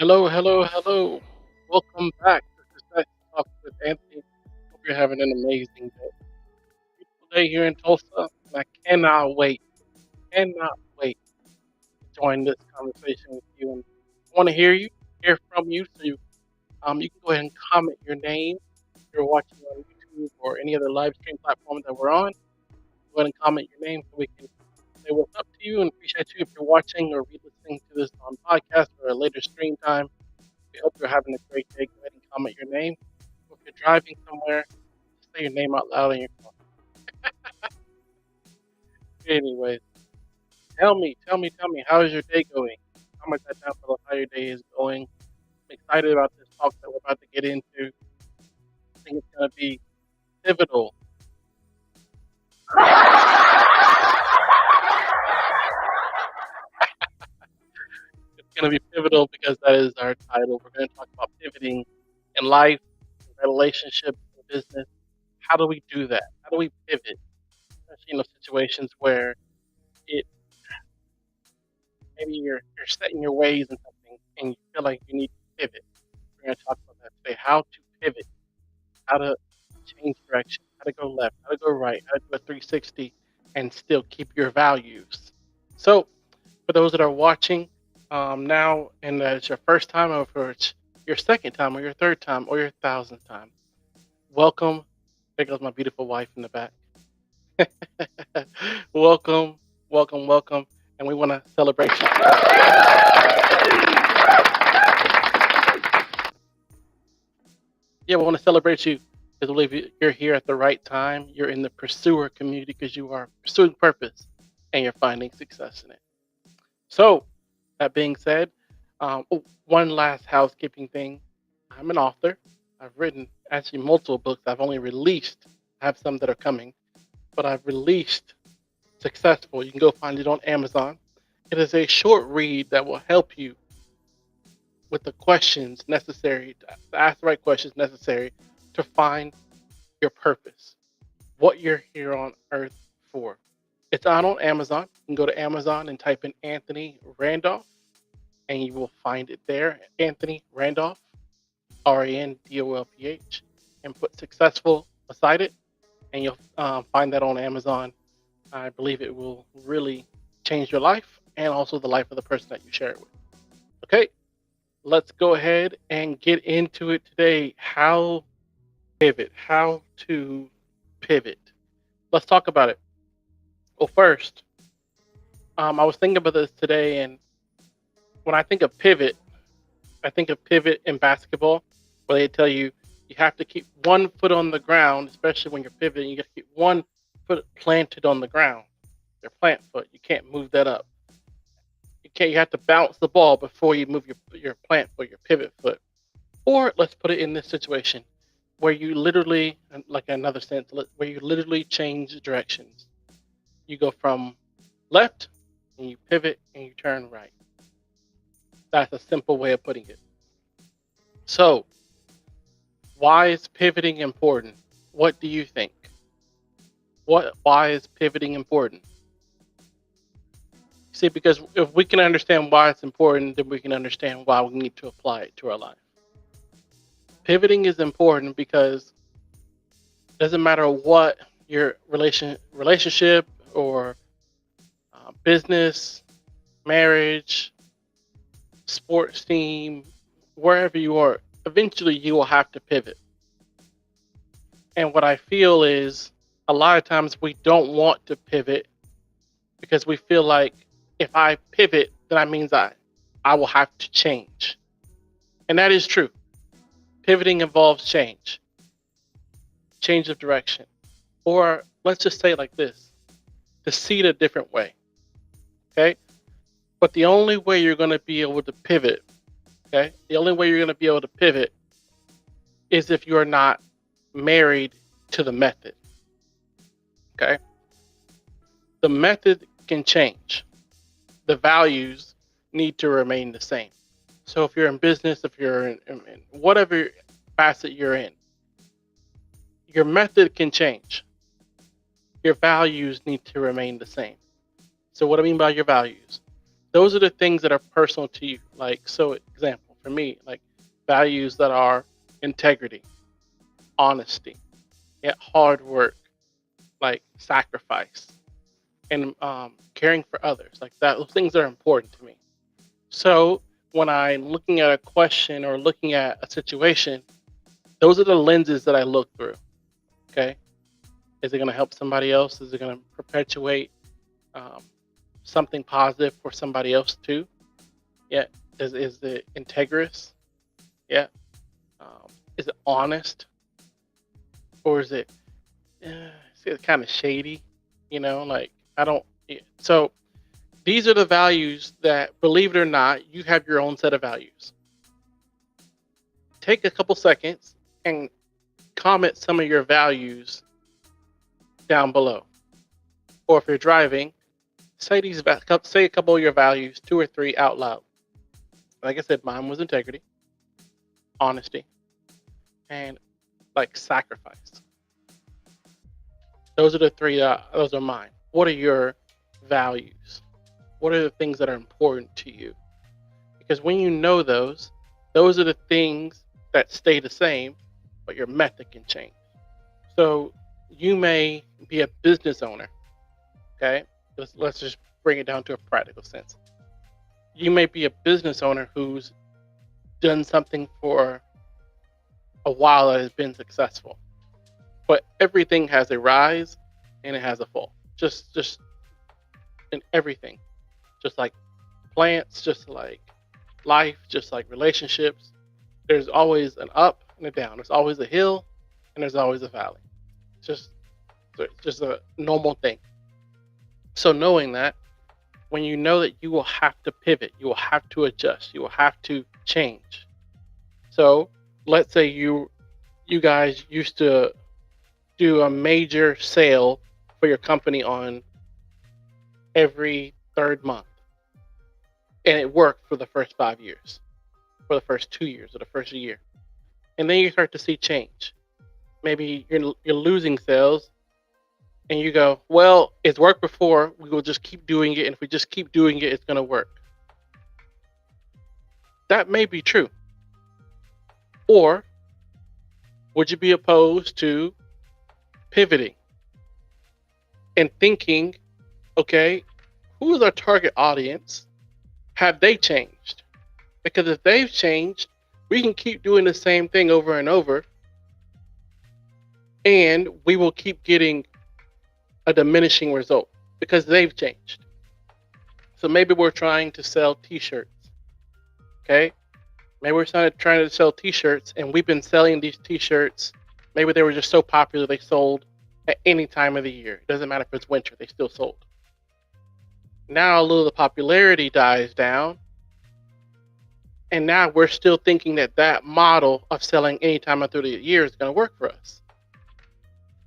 Hello, hello, hello. Welcome back to Success Talk with Anthony. Hope you're having an amazing day. Beautiful day here in Tulsa, and I cannot wait to join this conversation with you. And I want to hear from you. So you can go ahead and comment your name if you're watching on YouTube or any other live stream platform that we're on. Go ahead and comment your name so we can say what's up to you and appreciate you if you're watching or re-listening to this on podcast or a later stream time. We hope you're having a great day. Go ahead and comment your name. If you're driving somewhere, just say your name out loud on your phone. Anyways, tell me, how is your day going? Comment that down below how your day is going. I'm excited about this talk that we're about to get into. I think it's going to be pivotal. It's going to be pivotal because that is our title. We're going to talk about pivoting in life, in relationships, in business. How do we do that? How do we pivot? Especially in those situations where it maybe you're set in your ways and something and you feel like you need to pivot. We're going to talk about that today. How to pivot, how to change direction, how to go left, how to go right, how to do a 360 and still keep your values. So, for those that are watching now and it's your first time or for it's your second time or your third time or your thousandth time, welcome. There goes my beautiful wife in the back. welcome, welcome. And we want to celebrate you. Yeah, we want to celebrate you because we believe you're here at the right time. You're in the pursuer community because you are pursuing purpose and you're finding success in it. So, that being said, one last housekeeping thing. I'm an author. I've written actually multiple books. I've only released, I have some that are coming, but I've released Successful. You can go find it on Amazon. It is a short read that will help you with the questions necessary to ask the right questions necessary to find your purpose, what you're here on earth for. It's out on Amazon. You can go to Amazon and type in Anthony Randolph, and you will find it there. Anthony Randolph, Randolph, and put successful beside it, and you'll find that on Amazon. I believe it will really change your life and also the life of the person that you share it with. Okay, let's go ahead and get into it today. How to pivot. Let's talk about it. Well, first, I was thinking about this today, and when I think of pivot, I think of pivot in basketball, where they tell you you have to keep one foot on the ground, especially when you're pivoting. You got to keep one foot planted on the ground, your plant foot. You can't move that up. You have to bounce the ball before you move your plant foot, your pivot foot. Or let's put it in this situation where you literally, like another sense, where you literally change directions. You go from left and you pivot and you turn right. That's a simple way of putting it. So, why is pivoting important? What do you think? Why is pivoting important? See, because if we can understand why it's important, then we can understand why we need to apply it to our life. Pivoting is important because it doesn't matter what your relationship or business, marriage, sports team, wherever you are, eventually you will have to pivot. And what I feel is a lot of times we don't want to pivot because we feel like if I pivot, then that means I will have to change. And that is true. Pivoting involves change of direction. Or let's just say it like this, to see it a different way. Okay? But the only way you're going to be able to pivot, okay? The only way you're going to be able to pivot is if you are not married to the method. Okay? The method can change. The values need to remain the same. So if you're in business, if you're in whatever facet you're in, your method can change. Your values need to remain the same. So what I mean by your values, those are the things that are personal to you. Like, so example, for me, like values that are integrity, honesty, yet hard work, like sacrifice, and caring for others. Like that, those things are important to me. So when I'm looking at a question or looking at a situation, those are the lenses that I look through. Okay, is it going to help somebody else? Is it going to perpetuate um, something positive for somebody else too? Yeah. Is it integrous? Yeah. Um, is it honest, or is it kind of shady? Like I don't. Yeah. So these are the values that, believe it or not, you have your own set of values. Take a couple seconds and comment some of your values down below. Or if you're driving, say say a couple of your values, 2 or 3 out loud. Like I said, mine was integrity, honesty, and like sacrifice. Those are the three. Those are mine. What are your values? What are the things that are important to you? Because when you know those are the things that stay the same, but your method can change. So you may be a business owner. Okay, let's just bring it down to a practical sense. You may be a business owner who's done something for a while that has been successful, but everything has a rise and it has a fall. Just in everything, just like plants, just like life, just like relationships. There's always an up and a down. There's always a hill and there's always a valley. It's just a normal thing. So knowing that, when you know that you will have to pivot, you will have to adjust, you will have to change. So let's say you guys used to do a major sale for your company on every third month, and it worked for the first 5 years, for the first 2 years, or the first year, and then you start to see change. Maybe you're losing sales, and you go, well, it's worked before. We will just keep doing it, and if we just keep doing it, it's going to work. That may be true. Or would you be opposed to pivoting and thinking, okay, who is our target audience? Have they changed? Because if they've changed, we can keep doing the same thing over and over, and we will keep getting a diminishing result because they've changed. So maybe we're trying to sell t-shirts. Okay? Maybe we're trying to sell t-shirts, and we've been selling these t-shirts. Maybe they were just so popular they sold at any time of the year. It doesn't matter if it's winter, they still sold. Now a little of the popularity dies down, and now we're still thinking that model of selling any time through the year is going to work for us.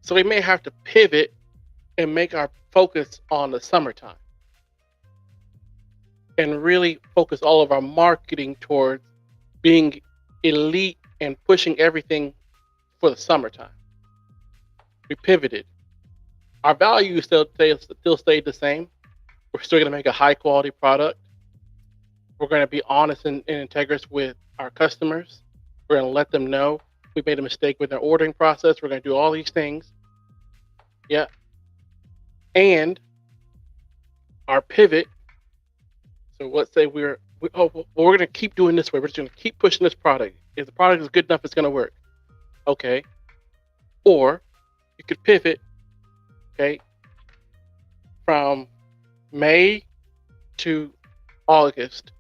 So we may have to pivot and make our focus on the summertime and really focus all of our marketing towards being elite and pushing everything for the summertime. We pivoted. Our values still stayed the same. We're still going to make a high quality product. We're going to be honest and integrous with our customers. We're going to let them know we made a mistake with their ordering process. We're going to do all these things. Yeah. And our pivot. So let's say we're going to keep doing this way. We're just going to keep pushing this product. If the product is good enough, it's going to work. Okay. Or you could pivot, okay, from May to August.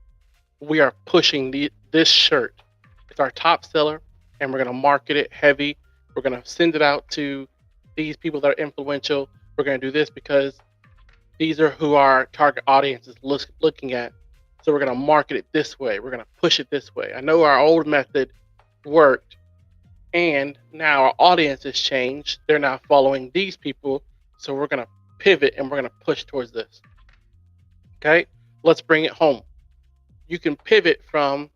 We are pushing this shirt. It's our top seller, and we're going to market it heavy. We're going to send it out to these people that are influential. We're going to do this because these are who our target audience is looking at. So we're going to market it this way. We're going to push it this way. I know our old method worked, and now our audience has changed. They're now following these people. So we're going to pivot, and we're going to push towards this. Okay, let's bring it home. You can pivot from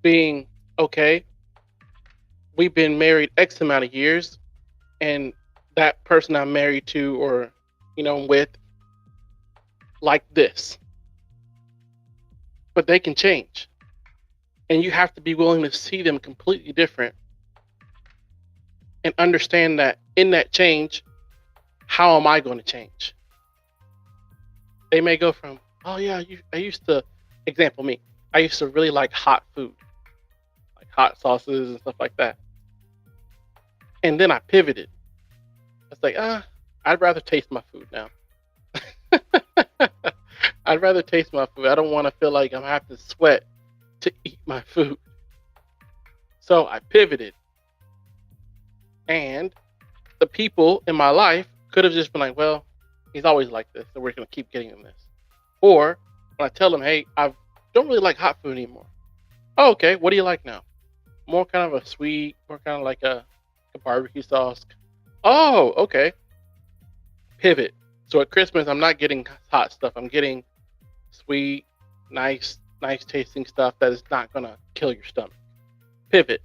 being, okay, we've been married X amount of years, and that person I'm married to or, with, like this. But they can change. And you have to be willing to see them completely different and understand that in that change, how am I going to change? They may go from, oh yeah, I used to, example me, I used to really like hot food, like hot sauces and stuff like that. And then I pivoted. It's like, I'd rather taste my food now. I'd rather taste my food. I don't want to feel like I'm having to sweat to eat my food. So I pivoted. And the people in my life could have just been like, well, he's always like this, so we're going to keep getting him this. Or when I tell them, hey, I don't really like hot food anymore. Oh, okay. What do you like now? More kind of a sweet, more kind of like a barbecue sauce. Oh, okay. Pivot. So at Christmas, I'm not getting hot stuff. I'm getting sweet, nice tasting stuff that is not going to kill your stomach. Pivot.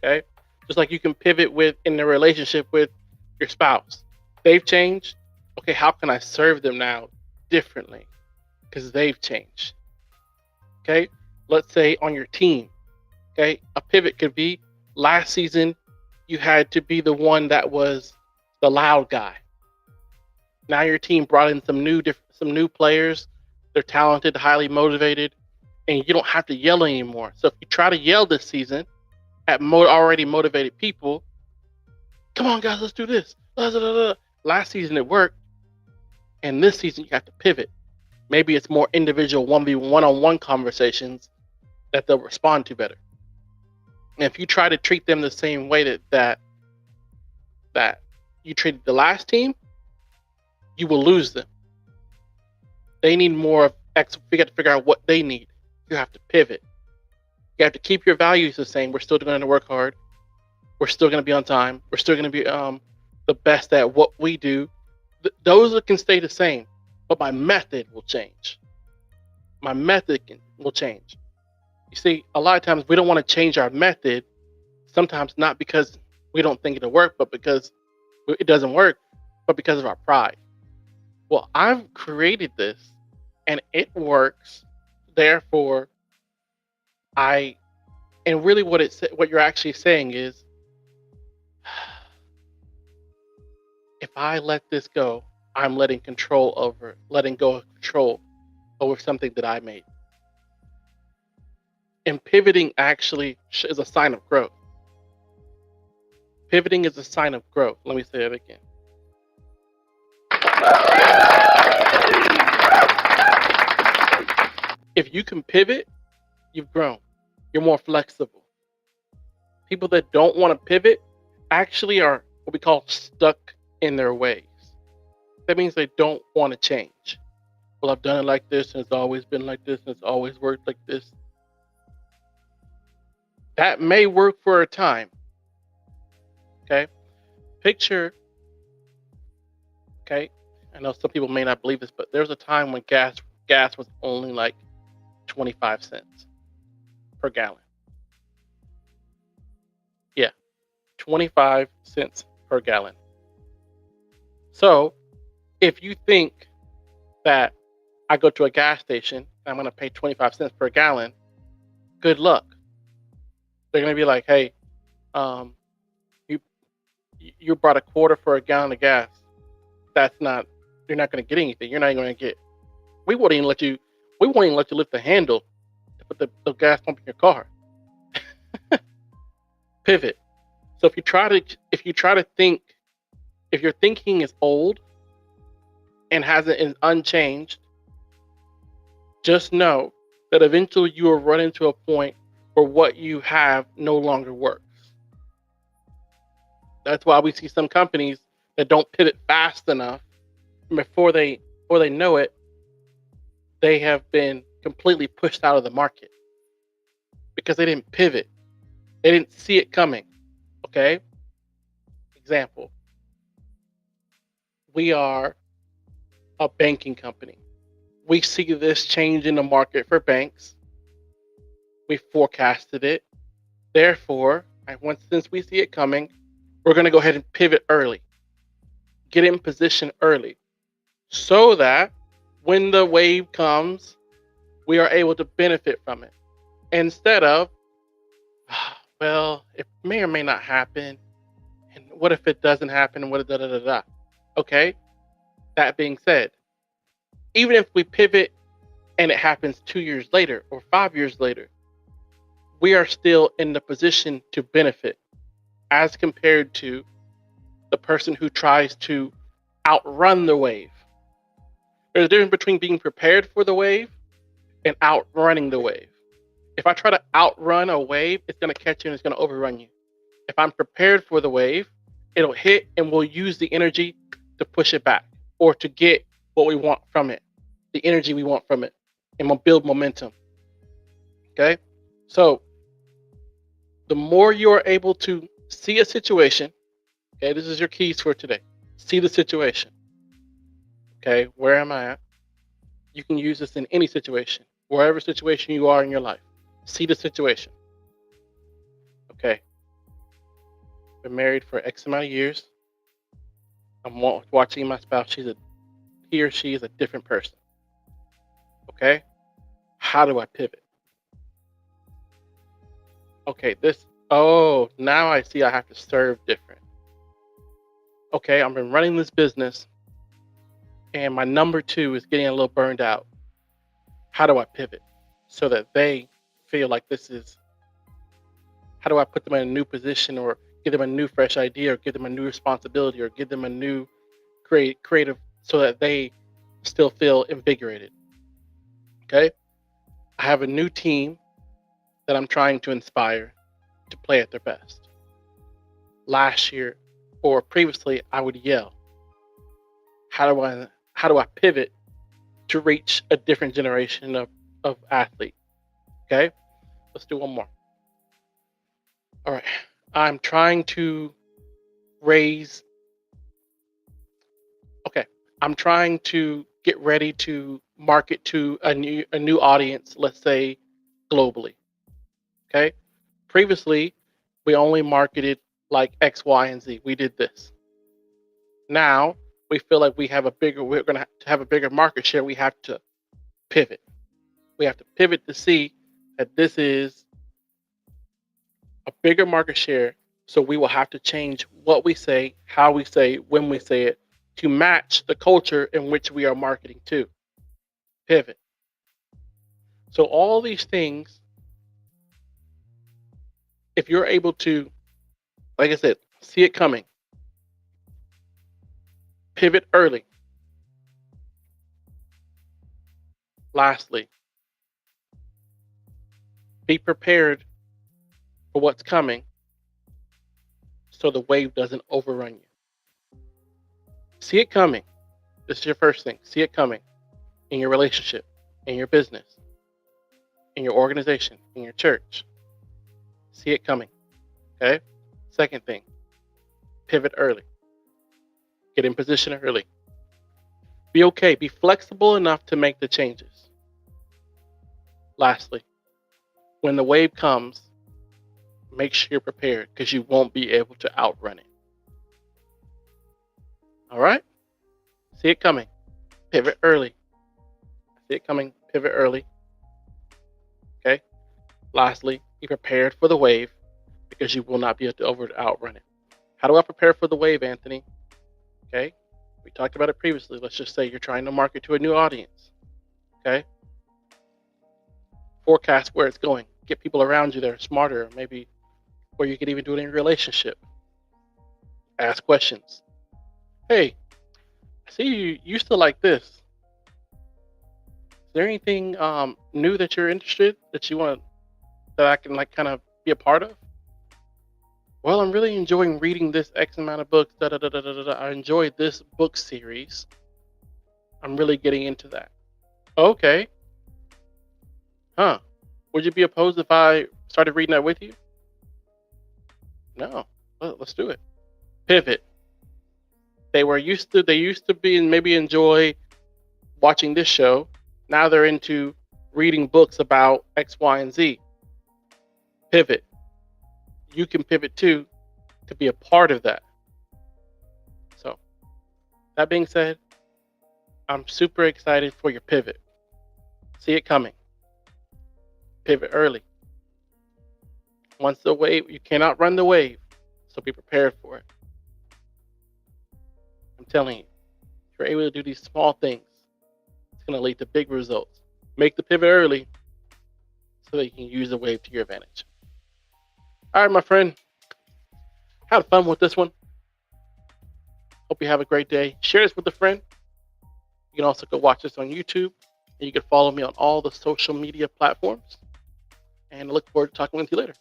Okay. Just like you can pivot with in the relationship with your spouse. They've changed. Okay. How can I serve them now differently? Because they've changed. Okay. Let's say on your team. Okay. A pivot could be last season, you had to be the one that was the loud guy. Now your team brought in some new players. They're talented, highly motivated, and you don't have to yell anymore. So if you try to yell this season at already motivated people, come on guys, let's do this. Last season it worked, and this season you have to pivot. Maybe it's more individual 1v1 one-on-one conversations that they'll respond to better. And if you try to treat them the same way that you treated the last team, you will lose them. They need more of X. We got to figure out what they need. You have to pivot. You have to keep your values the same. We're still going to work hard. We're still going to be on time. We're still going to be the best at what we do. Those can stay the same, but my method will change. My method will change. You see, a lot of times we don't want to change our method. Sometimes not because we don't think it'll work, but because it doesn't work, but because of our pride. Well, I've created this and it works. Therefore, and really what you're actually saying is, if I let this go, I'm letting go of control over something that I made. And pivoting actually is a sign of growth. Pivoting is a sign of growth. Let me say that again. If you can pivot, you've grown. You're more flexible. People that don't want to pivot actually are what we call stuck in their ways. That means they don't want to change. Well, I've done it like this, and it's always been like this, and it's always worked like this. That may work for a time. Okay? Picture, okay? I know some people may not believe this, but there's a time when gas was only like 25 cents per gallon. Yeah, 25 cents per gallon. So if you think that I go to a gas station and I'm going to pay 25 cents per gallon, good luck. They're going to be like, hey, you brought a quarter for a gallon of gas. You're not going to get anything. You're not going to get, we won't even let you lift the handle to put the gas pump in your car. Pivot. So if you try to think, if your thinking is old and is unchanged, just know that eventually you will run into a point where what you have no longer works. That's why we see some companies that don't pivot fast enough. Before they know it, they have been completely pushed out of the market because they didn't pivot. They didn't see it coming. Okay? Example. We are a banking company. We see this change in the market for banks. We forecasted it. Therefore, since we see it coming, we're going to go ahead and pivot early. Get in position early so that when the wave comes, we are able to benefit from it. instead of, well, it may or may not happen. And what if it doesn't happen? And what da da da da? Okay. That being said, even if we pivot and it happens 2 years later or 5 years later, we are still in the position to benefit as compared to the person who tries to outrun the wave. There's a difference between being prepared for the wave and outrunning the wave. If I try to outrun a wave, it's going to catch you and it's going to overrun you. If I'm prepared for the wave, it'll hit and we'll use the energy to push it back or to get what we want from it, the energy we want from it, and we'll build momentum. Okay? So the more you're able to see a situation, okay, this is your keys for today. See the situation. Okay, where am I at? You can use this in any situation, wherever situation you are in your life. See the situation. Okay. Been married for X amount of years. I'm watching my spouse. He or she is a different person. Okay. How do I pivot? Okay, now I see I have to serve different. Okay, I've been running this business and my number two is getting a little burned out. How do I pivot so that they feel like how do I put them in a new position or give them a new fresh idea or give them a new responsibility or give them a new creative so that they still feel invigorated? Okay. I have a new team that I'm trying to inspire to play at their best. Last year or previously, I would yell. How do I pivot to reach a different generation of athlete? Okay, let's do one more. All right, I'm trying to raise. Okay, I'm trying to get ready to market to a new audience. Let's say globally. Okay, previously we only marketed like X, Y, and Z. We did this. Now we feel like we're going to have a bigger market share. We have to pivot. We have to pivot to see that this is a bigger market share. So we will have to change what we say, how we say, when we say it to match the culture in which we are marketing to. Pivot. So all these things, if you're able to, like I said, see it coming, pivot early. Lastly, be prepared for what's coming so the wave doesn't overrun you. See it coming. This is your first thing. See it coming in your relationship, in your business, in your organization, in your church. See it coming. Okay? Second thing, pivot early. Get in position early. Be okay. Be flexible enough to make the changes. Lastly, when the wave comes, make sure you're prepared because you won't be able to outrun it. All right? See it coming. Pivot early. See it coming. Pivot early. Okay? Lastly, be prepared for the wave because you will not be able to outrun it. How do I prepare for the wave, Anthony? Okay? We talked about it previously. Let's just say you're trying to market to a new audience. Okay? Forecast where it's going. Get people around you that are smarter, maybe, or you could even do it in your relationship. Ask questions. Hey, I see you used to like this. Is there anything new that you're interested that you want that I can kind of be a part of? Well, I'm really enjoying reading this X amount of books. I enjoy this book series. I'm really getting into that. Okay. Huh. Would you be opposed if I started reading that with you? No. Well, let's do it. Pivot. They used to be and maybe enjoy watching this show. Now they're into reading books about X, Y, and Z. Pivot. You can pivot too to be a part of that. So, that being said, I'm super excited for your pivot. See it coming. Pivot early. Once the wave, you cannot run the wave, so be prepared for it. I'm telling you, if you're able to do these small things, it's going to lead to big results. Make the pivot early so that you can use the wave to your advantage. All right, my friend, had fun with this one. Hope you have a great day. Share this with a friend. You can also go watch this on YouTube, and you can follow me on all the social media platforms. And I look forward to talking with you later.